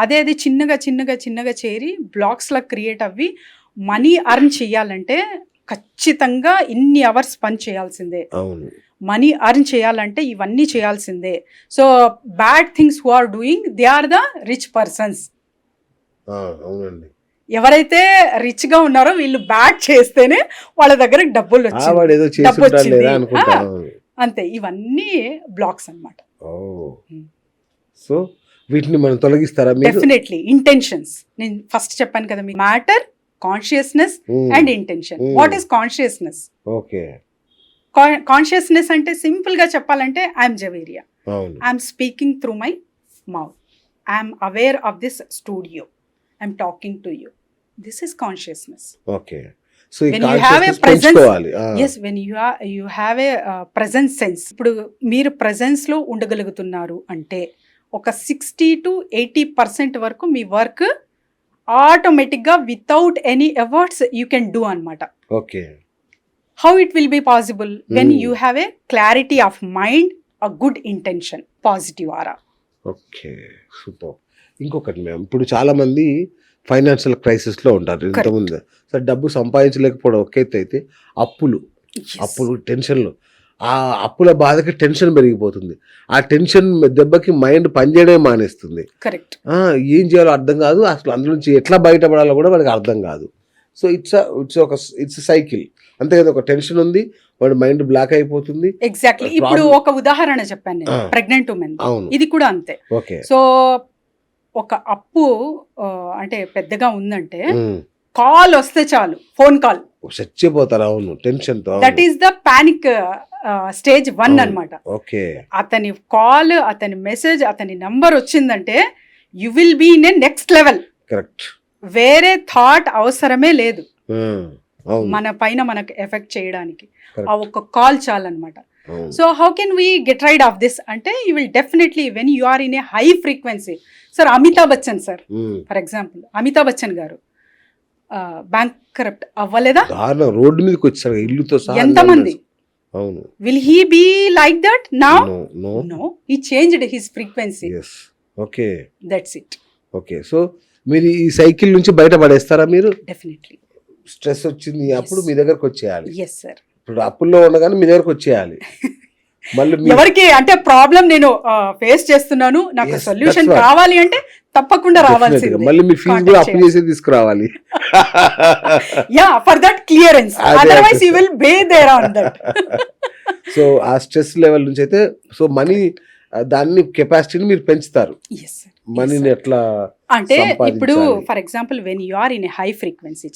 అదే అది చిన్నగా చిన్నగా చిన్నగా చేరి బ్లాక్స్లా క్రియేట్ అవ్వి మనీ అర్న్ చేయాలంటే ఖచ్చితంగా ఇన్ని అవర్స్ పని చేయాల్సిందే. అవును. మనీ అర్న్ చేయాలంటే ఇవన్నీ చేయాల్సిందే. So bad things who are doing they are the rich persons. అవునండి. ఎవరైతే రిచ్ గా ఉన్నారో వీళ్ళు బ్యాడ్ చేస్తేనే వాళ్ళ దగ్గర డబ్బులు వాడు ఏదో వచ్చింది, డబ్బు చేస్తుంటాడు లేదా వచ్చింది. అనుకుంటా. అంతే, ఇవన్నీ బ్లాక్స్ అన్నమాట. సో వీటిని మనం తొలగిస్తారా మీరు? Definitely intentions. నేను ఫస్ట్ చెప్పాను కదా మీ matter, consciousness and intention. What is consciousness? Okay. Consciousness అంటే సింపుల్ గా చెప్పాలంటే ఐఎమ్ జవేరియా, అవును. I'm speaking through my mouth, I'm aware of this studio, I'm talking to you. This is consciousness. Okay. So ఈ when you have a consciousness presence, పెంచుకోవాలి. yes, when you have a presence sense. ఇప్పుడు మీరు presence లో ఉండగలుగుతున్నారు అంటే ఒక 60 to 80% వరకు మీ work ఆటోమేటిక్గా without any efforts you can do అనమాట. Okay. How it will be possible? When you have a clarity of mind, a good intention, positive aura. Okay, super. ఇంకొకటి మ్యామ్, ఇప్పుడు చాలా మంది ఫైనాన్షియల్ క్రైసిస్ లో ఉంటారు. ఇంతకుముందు సార్ డబ్బు సంపాదించలేకపోవడం ఒక ఎత్తు అయితే అప్పులు టెన్షన్లు, ఆ అప్పుల బాధకి టెన్షన్ పెరిగిపోతుంది. ఆ టెన్షన్ దెబ్బకి మైండ్ పనిచేయడమే మానేస్తుంది. కరెక్ట్. ఏం చేయాలో అర్థం కాదు, అసలు అందులో నుంచి ఎట్లా బయటపడాలో కూడా వాళ్ళకి అర్థం కాదు. సో ఇట్స్ సైకిల్ అంతే కదా. ఒక టెన్షన్ ఉంది, వాడి మైండ్ బ్లాక్ అయిపోతుంది. ఎగ్జాక్ట్లీ. ఇప్పుడు ఒక ఉదాహరణ చెప్పాను నేను, ప్రెగ్నెంట్ ఉమెన్. ఇది కూడా అంతే. ఓకే. సో ఒక అప్పు అంటే పెద్దగా ఉందంటే కాల్ వస్తే చాలు, ఫోన్ కాల్ చచ్చిపోతారు. అవును, టెన్షన్ తో. That is the panic stage 1 అన్నమాట. ఓకే. అతని కాల్, అతని మెసేజ్, అతని నంబర్ వచ్చిందంటే you will be in a next level. Correct. వేరే థాట్ అవసరమే లేదు మన పైన మనకు ఎఫెక్ట్ చేయడానికి. ఆ ఒక్క కాల్ చాలన్నమాట. So how can we get rid of this అంటే you will definitely when you are in a high frequency. Sir Amitabh Bachchan sir, for example Amitabh Bachchan garu bank corrupt అవ్వలేదా? రోడ్డు మీదకి వచ్చారు ఇల్లుతో సహా. ఎంతమంది? అవును. Will he be like that now? No, he changed his frequency. Okay, that's it. Okay. So మీరు ఈ cycle నుంచి బయటపడేస్తారా మీరు? డెఫినెట్లీ. స్ట్రెస్ వచ్చింది అప్పుడు మీ దగ్గరకు వచ్చేయాలి. Yes sir. ఇప్పుడు అప్పుల్లో ఉండగానే మీ దగ్గరకు వచ్చేయాలి. మళ్ళీ ఎవరికి అంటే ప్రాబ్లం నేను ఫేస్ చేస్తున్నాను, నాకు సొల్యూషన్ కావాలి అంటే తప్పకుండా రావాల్సిందే. మళ్ళీ మీ ఫీజు కూడా అప్పు చేసి తీసుకురావాలి. Yeah, for that clearance, otherwise you will be there on that. So ఆ స్ట్రెస్ లెవెల్ నుంచి అయితే సో మనీ దాన్ని కెపాసిటీని మీరు పెంచుతారు. మనీని ఎట్లా అంటే ఇప్పుడు for example when you are in a high frequency,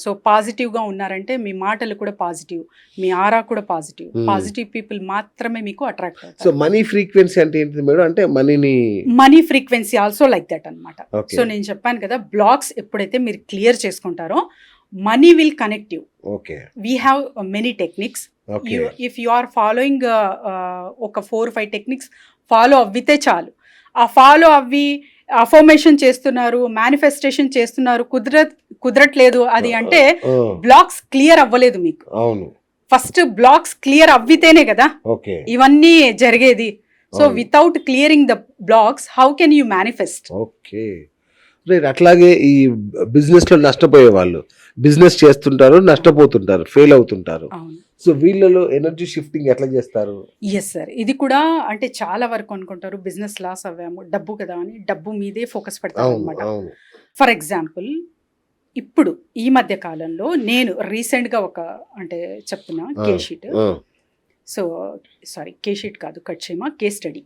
so positive గా ఉన్నారంటే మీ మాటలు కూడా పాజిటివ్, మీ ఆరా కూడా పాజిటివ్. పాజిటివ్ పీపుల్ మాత్రమే మీకు అట్రాక్ట్ అవుతారు. సో మనీ ఫ్రీక్వెన్సీ అంటే ఏంటి మేడం? అంటే money frequency also like that అన్నమాట. సో నేను చెప్పాను కదా, బ్లాక్స్ ఎప్పుడైతే మీరు క్లియర్ చేసుకుంటారో money will connect you. Okay. We have many techniques. If you are following ఒక 4-5 టెక్నిక్స్ ఫాలో అవ్వితే చాలు. ఆ ఫాలో అవ్వి అఫర్మేషన్ చేస్తున్నారు, మేనిఫెస్టేషన్ చేస్తున్నారు, కుదరట్లేదు అది అంటే బ్లాక్స్ క్లియర్ అవ్వలేదు మీకు. అవును. ఫస్ట్ బ్లాక్స్ క్లియర్ అవ్వితేనే కదా ఇవన్నీ జరిగేది. So without clearing the blocks how can you manifest? Okay, right. అట్లాగే ఈ బిజినెస్ లో నష్టపోయే వాళ్ళు బిజినెస్ చేస్తుంటారు, నష్టపోతుంటారు, ఫెయిల్ అవుతుంటారు. సో వీళ్ళలో ఎనర్జీ షిఫ్టింగ్ ఎట్లా చేస్తారు? ఎస్ సార్, ఇది కూడా అంటే చాలా వరకు అనుకుంటారు బిజినెస్ లాస్ అవ్వాము, డబ్బు కదా అని డబ్బు మీదే ఫోకస్ పెడతారు అనమాట. ఫర్ ఎగ్జాంపుల్ ఇప్పుడు ఈ మధ్య కాలంలో నేను రీసెంట్గా ఒక అంటే చెప్తున్నా కేషీట్. సో సారీ, కేషీట్ కాదు, కట్చేమా కేస్ స్టడీ.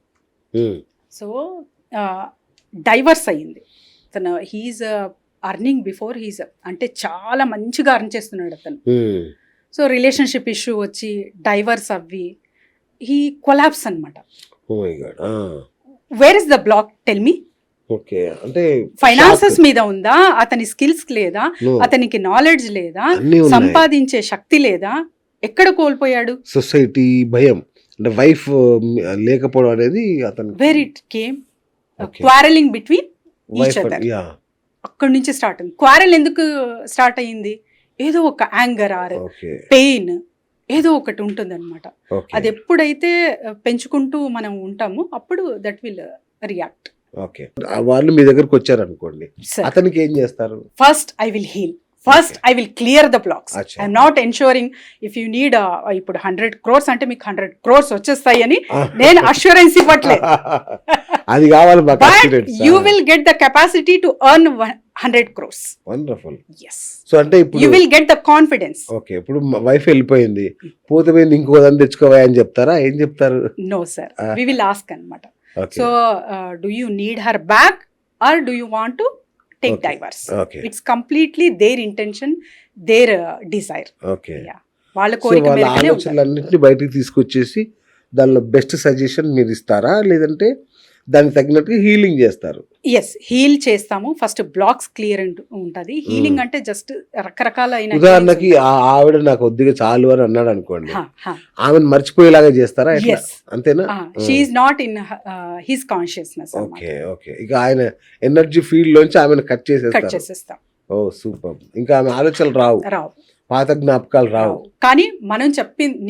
సో డైవర్స్ అయ్యింది తను. హీఈస్ అర్నింగ్ బిఫోర్, హీస్ అంటే చాలా మంచిగా అర్న్ చేస్తున్నాడు అతను. సో రిలేషన్షిప్ ఇష్యూ వచ్చి డైవర్స్ అవ్వి హీ కొలాప్స్ అనమాట. Where is the block? Tell me. Okay, అంటే ఫైనాన్సెస్ మీద ఉందా? అతని స్కిల్స్ లేదా? అతనికి నాలెడ్జ్ లేదా? సంపాదించే శక్తి లేదా? ఎక్కడ కోల్పోయాడు? సొసైటీ భయం అంటే వైఫ్ లేకపోవడం అనేది అతను. Where it came? Quarrelling between each other. అక్కడి నుంచి స్టార్ట్ అయింది. క్వారెల్ ఎందుకు స్టార్ట్ అయ్యింది? ఏదో ఒక యాంగర్ ఆర్ పెయిన్ ఏదో ఒకటి ఉంటుంది అనమాట. అది ఎప్పుడైతే పెంచుకుంటూ మనం ఉంటామో అప్పుడు దట్ విల్ రియాక్ట్. ఓకే. వాళ్ళు మీ దగ్గరకు వచ్చారనుకోండి, సార్ అతనికి ఏం చేస్తారు? First I will heal, first I will clear the blocks. అచ్చా. I'm not ensuring if you need ఇప్పుడు 100 crores అంటే మీకు 100 crores వచ్చేస్తాయి అని నేను అష్యూరెన్స్ ఇవ్వట్లే. అది కావాలి మాకు. But you will get the capacity to earn 100 crores. Wonderful. Yes, so అంటే ఇప్పుడు you will get the confidence. Okay, ఇప్పుడు వైఫ్ వెళ్ళిపోయింది, పోతే పోయింది, ఇంకో దాన్ని తెచ్చుకోవా అని చెప్తారా? ఏం చెప్తారు? No sir, we will ask అన్నమాట. Okay. So do you need her back or do you want to take divorce? Okay. It's completely their intention, their desire. Okay. వాళ్ళ సో కోరిక వాళ్ళ మేరకనే ఉంటారు. ఆలోచనలన్నింటినీ బయటికి తీసుకొచ్చేసి దానిలో బెస్ట్ సజెషన్ మీరు ఇస్తారా, లేదంటే దానికి తగినట్టుగా హీలింగ్ చేస్తారు? ఎస్, హీల్ చేస్తాము. ఫస్ట్ బ్లాక్స్ క్లియర్ ఉంటుంది. హీలింగ్ అంటే జస్ట్ రకరకాలైన ఉదాహరణకి ఆవిడ నాకు కొద్దిగా చాలు అని అన్నాడు అనుకోండి, ఆమెను మర్చిపోయేలాగా చేస్తారా? ఎట్లా? ఎస్, అంతేనా? She is not in his consciousness. Okay. Okay. ఇక ఆయన ఎనర్జీ ఫీల్డ్ లోంచి ఆమెను కట్ కట్ చేసేస్తారు. చేసేస్తాం. ఓ సూపర్. ఇంకా ఆమె ఆలోచనలు రావు, రావు. పాత జ్ఞాపకాలు రావు. కానీ మనం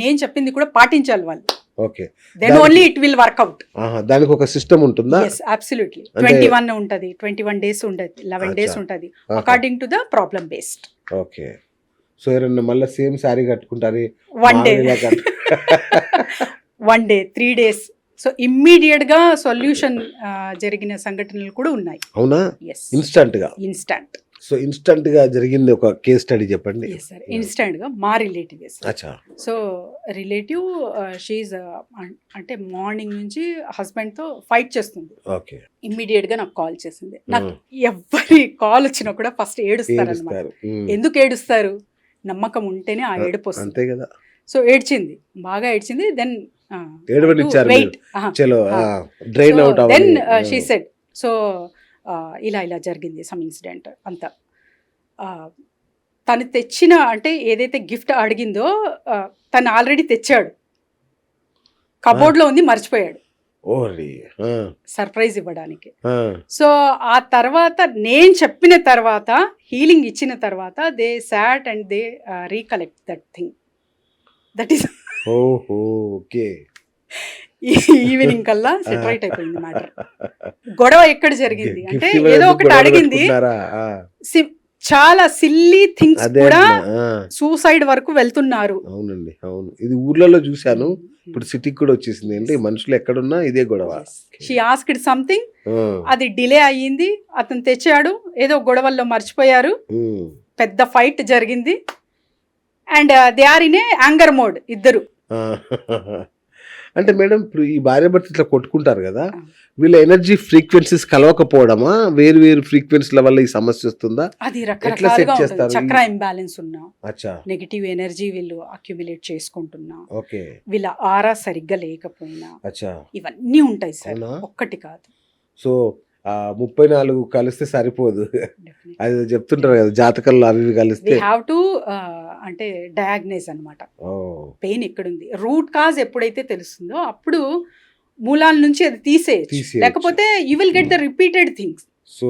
నేను చెప్పింది కూడా పాటించాలి వాళ్ళు. Okay. Then only it will work out. దానికి ఒక సిస్టమ్ ఉంటుందా? Yes, absolutely. 21 ఉంటుంది, 21 days ఉంటుంది, 11 days అచ్చా. ఉంటుంది, according to the problem based. Okay. So ఎవరన్నా మళ్ళీ సేమ్ శారీ కట్టుకుంటారు, 1 day, 1 day, 3 days. So immediate గా సొల్యూషన్ జరిగిన సంఘటనలు కూడా ఉన్నాయి. అవునా? ఎస్, ఇన్స్టంట్ గా. ఇన్స్టాంట్. సో ఇన్స్టంట్ గా జరిగింది ఒక కేస్ స్టడీ చెప్పండి. ఎస్ సార్, ఇన్స్టాంట్ గా మా రిలేటివ్. అచ్చా. సో రిలేటివ్ షీఈ్ అంటే మార్నింగ్ నుంచి హస్బెండ్ తో ఫైట్ చేస్తుంది. ఓకే. ఇమ్మీడియట్ గా నాకు కాల్ చేసింది. నాకు ఎవరి కాల్ వచ్చినా కూడా ఫస్ట్ ఏడుస్తారు అనమాట. ఏడుస్తారు. ఎందుకు ఏడుస్తారు? నమ్మకం ఉంటేనే ఆ ఏడుపు వస్తుంది. అంతే కదా. సో ఏడ్చింది, బాగా ఏడ్చింది. దెన్ ఏడవనిచ్చారు వెయిట్, చలో డ్రైన్ అవుట్ దెన్ అవ్వాలి. షీ సెడ్, సో ఇలా జరిగింది సమ్ ఇన్సిడెంట్ అంతా. తను తెచ్చిన అంటే ఏదైతే గిఫ్ట్ అడిగిందో తను ఆల్రెడీ తెచ్చాడు, కబోర్డ్ లో ఉంది, మర్చిపోయాడు ఓరి. సర్ప్రైజ్ ఇవ్వడానికి. సో ఆ తర్వాత నేను చెప్పిన తర్వాత, హీలింగ్ ఇచ్చిన తర్వాత, they sat and they recollect that thing. That is ఓహో. ఓకే. ఈవినింగ్ కల్లా సెటరైట్ అయిపోయింది మ్యాటర్. గొడవ ఎక్కడ జరిగింది అంటే ఏదో ఒకటి అడిగింది, చాలా సిల్లీ థింగ్స్ అదే కూడా అమ్మా. సూసైడ్ వరకు వెళ్తున్నారు. అవునండి, అవును. ఇది ఊర్లలో చూశాను, ఇప్పుడు సిటీకి కూడా వచ్చేసింది. అంటే మనుషులు ఎక్కడున్నా ఇదే గొడవ. షీ ఆస్క్డ్ సంథింగ్, అది డిలే అయ్యింది, అతను తెచ్చాడు, ఏదో గొడవల్లో మర్చిపోయారు, పెద్ద ఫైట్ జరిగింది. And they are in a anger mode ఇద్దరు. అంటే మేడం ఇప్పుడు ఈ భార్య భర్త ఇట్లా కొట్టుకుంటారు కదా, వీళ్ళ ఎనర్జీ ఫ్రీక్వెన్సీస్ కలవకపోవడమా, వేరు వేరు ఫ్రీక్వెన్సీల వల్ల ఈ సమస్య వస్తుందా? అది ఎట్లా రకరకాలుగా సెట్ ఉంటుంది. చేస్తారు? చక్ర ఇంబ్యాలెన్స్ ఉన్నా, అచ్చా. నెగిటివ్ ఎనర్జీ వీళ్ళు అక్యుములేట్ చేసుకుంటున్నా, ఓకే. వీళ్ళ ఆరా సరిగ్గా లేకపోయినా, అచ్చా. ఇవన్నీ ఉంటాయి సార్, అవునా? ఒక్కటి కాదు. సో 34 కలిస్తే సరిపోదు, అది చెప్తుంటారు కదా జాతకంలో, అవి కలిస్తే. వి హ్యావ్ టు అంటే డయాగ్నైజ్ అన్నమాట. పెయిన్ ఎక్కడుంది, రూట్ కాజ్ ఎప్పుడైతే తెలుస్తుందో అప్పుడు మూలాల నుంచి అది తీసేయచ్చు. తీసేయచ్చు. లేకపోతే you will get the repeated things. So